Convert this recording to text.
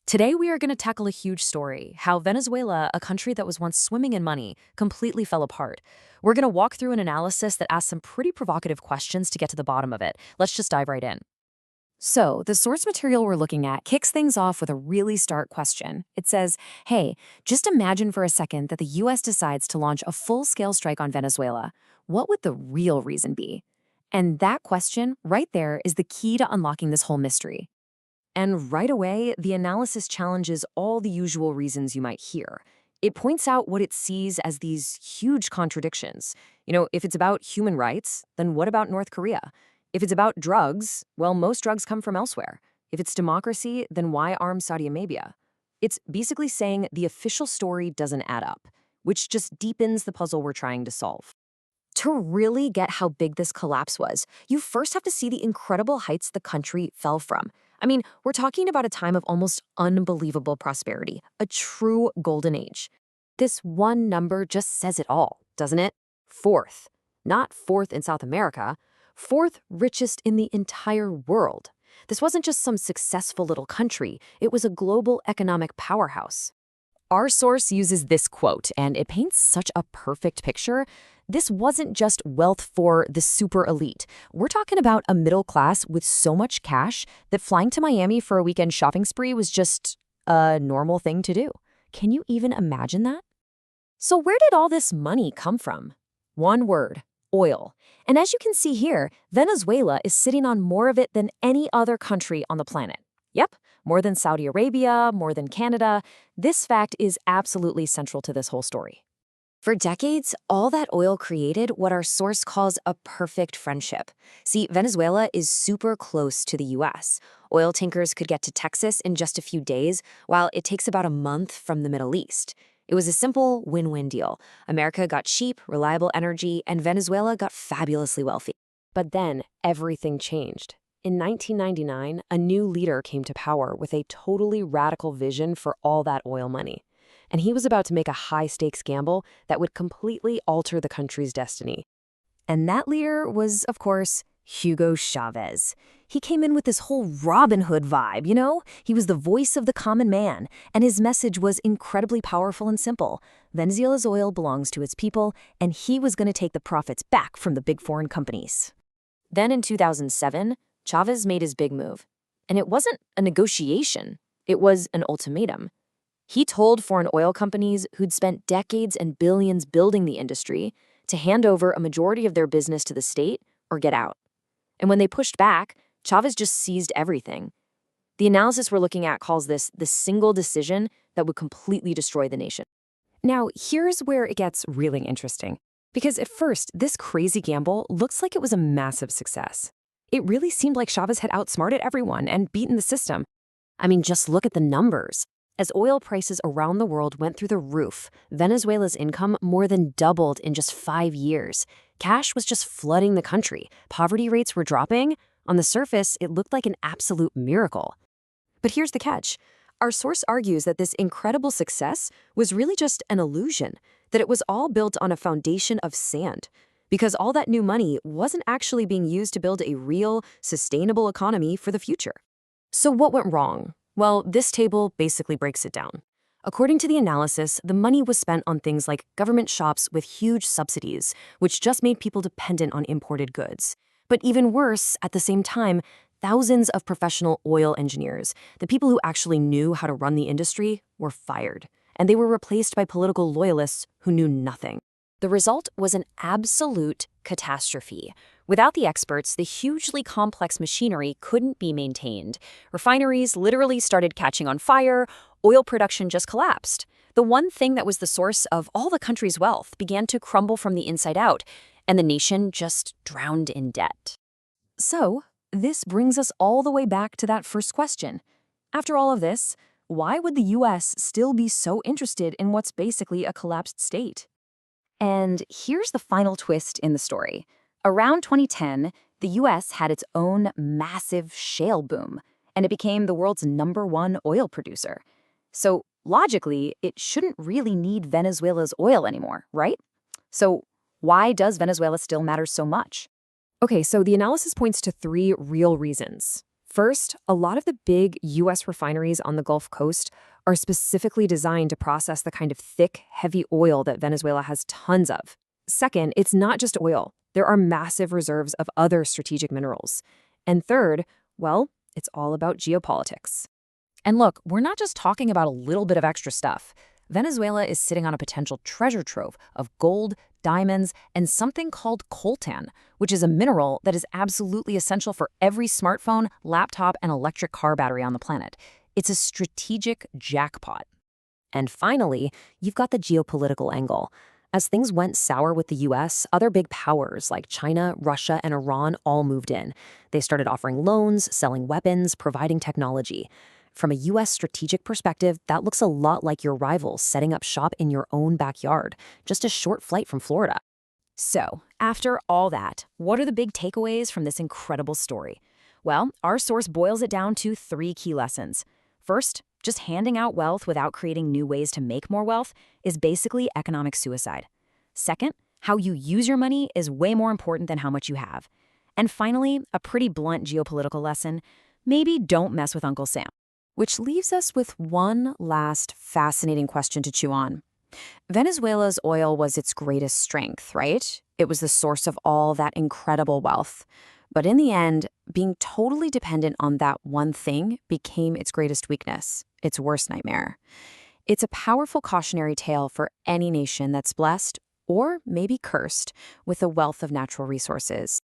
Today, we are going to tackle a huge story, how Venezuela, a country that was once swimming in money, completely fell apart. We're going to walk through an analysis that asks some pretty provocative questions to get to the bottom of it. Let's just dive right in. So, the source material we're looking at kicks things off with a really stark question. It says, hey, just imagine for a second that the US decides to launch a full-scale strike on Venezuela. What would the real reason be? And that question, right there, is the key to unlocking this whole mystery. And right away, the analysis challenges all the usual reasons you might hear. It points out what it sees as these huge contradictions. If it's about human rights, then what about North Korea? If it's about drugs, well, most drugs come from elsewhere. If it's democracy, then why arm Saudi Arabia? It's basically saying the official story doesn't add up, which just deepens the puzzle we're trying to solve. To really get how big this collapse was, you first have to see the incredible heights the country fell from. We're talking about a time of almost unbelievable prosperity, a true golden age. This one number just says it all, doesn't it? Fourth. Not fourth in South America, fourth richest in the entire world. This wasn't just some successful little country, it was a global economic powerhouse. Our source uses this quote, and it paints such a perfect picture. This wasn't just wealth for the super elite. We're talking about a middle class with so much cash that flying to Miami for a weekend shopping spree was just a normal thing to do. Can you even imagine that? So where did all this money come from? One word: oil. And as you can see here, Venezuela is sitting on more of it than any other country on the planet. Yep, more than Saudi Arabia, more than Canada. This fact is absolutely central to this whole story. For decades, all that oil created what our source calls a perfect friendship. See, Venezuela is super close to the US. Oil tankers could get to Texas in just a few days, while it takes about a month from the Middle East. It was a simple win-win deal. America got cheap, reliable energy, and Venezuela got fabulously wealthy. But then, everything changed. In 1999, a new leader came to power with a totally radical vision for all that oil money. And he was about to make a high-stakes gamble that would completely alter the country's destiny. And that leader was, of course, Hugo Chavez. He came in with this whole Robin Hood vibe, He was the voice of the common man, and his message was incredibly powerful and simple. Venezuela's oil belongs to its people, and he was going to take the profits back from the big foreign companies. Then in 2007, Chavez made his big move. And it wasn't a negotiation. It was an ultimatum. He told foreign oil companies who'd spent decades and billions building the industry to hand over a majority of their business to the state or get out. And when they pushed back, Chavez just seized everything. The analysis we're looking at calls this the single decision that would completely destroy the nation. Now, here's where it gets really interesting. Because at first, this crazy gamble looks like it was a massive success. It really seemed like Chavez had outsmarted everyone and beaten the system. Just look at the numbers. As oil prices around the world went through the roof, Venezuela's income more than doubled in just 5 years. Cash was just flooding the country. Poverty rates were dropping. On the surface, it looked like an absolute miracle. But here's the catch. Our source argues that this incredible success was really just an illusion, that it was all built on a foundation of sand. Because all that new money wasn't actually being used to build a real, sustainable economy for the future. So what went wrong? Well, this table basically breaks it down. According to the analysis, the money was spent on things like government shops with huge subsidies, which just made people dependent on imported goods. But even worse, at the same time, thousands of professional oil engineers, the people who actually knew how to run the industry, were fired. And they were replaced by political loyalists who knew nothing. The result was an absolute catastrophe. Without the experts, the hugely complex machinery couldn't be maintained. Refineries literally started catching on fire. Oil production just collapsed. The one thing that was the source of all the country's wealth began to crumble from the inside out, and the nation just drowned in debt. So, this brings us all the way back to that first question. After all of this, why would the US still be so interested in what's basically a collapsed state? And here's the final twist in the story. Around 2010, the US had its own massive shale boom, and it became the world's #1 oil producer. So logically, it shouldn't really need Venezuela's oil anymore, right? So why does Venezuela still matter so much? Okay, so the analysis points to 3 real reasons. First, a lot of the big U.S. refineries on the Gulf Coast are specifically designed to process the kind of thick, heavy oil that Venezuela has tons of. Second, it's not just oil. There are massive reserves of other strategic minerals. And third, well, it's all about geopolitics. And look, we're not just talking about a little bit of extra stuff. Venezuela is sitting on a potential treasure trove of gold, diamonds, and something called coltan, which is a mineral that is absolutely essential for every smartphone, laptop, and electric car battery on the planet. It's a strategic jackpot. And finally, you've got the geopolitical angle. As things went sour with the U.S., other big powers like China, Russia, and Iran all moved in. They started offering loans, selling weapons, providing technology. From a U.S. strategic perspective, that looks a lot like your rivals setting up shop in your own backyard, just a short flight from Florida. So, after all that, what are the big takeaways from this incredible story? Well, our source boils it down to 3 key lessons. First, just handing out wealth without creating new ways to make more wealth is basically economic suicide. Second, how you use your money is way more important than how much you have. And finally, a pretty blunt geopolitical lesson: maybe don't mess with Uncle Sam. Which leaves us with one last fascinating question to chew on. Venezuela's oil was its greatest strength, right? It was the source of all that incredible wealth. But in the end, being totally dependent on that one thing became its greatest weakness, its worst nightmare. It's a powerful cautionary tale for any nation that's blessed, or maybe cursed, with a wealth of natural resources.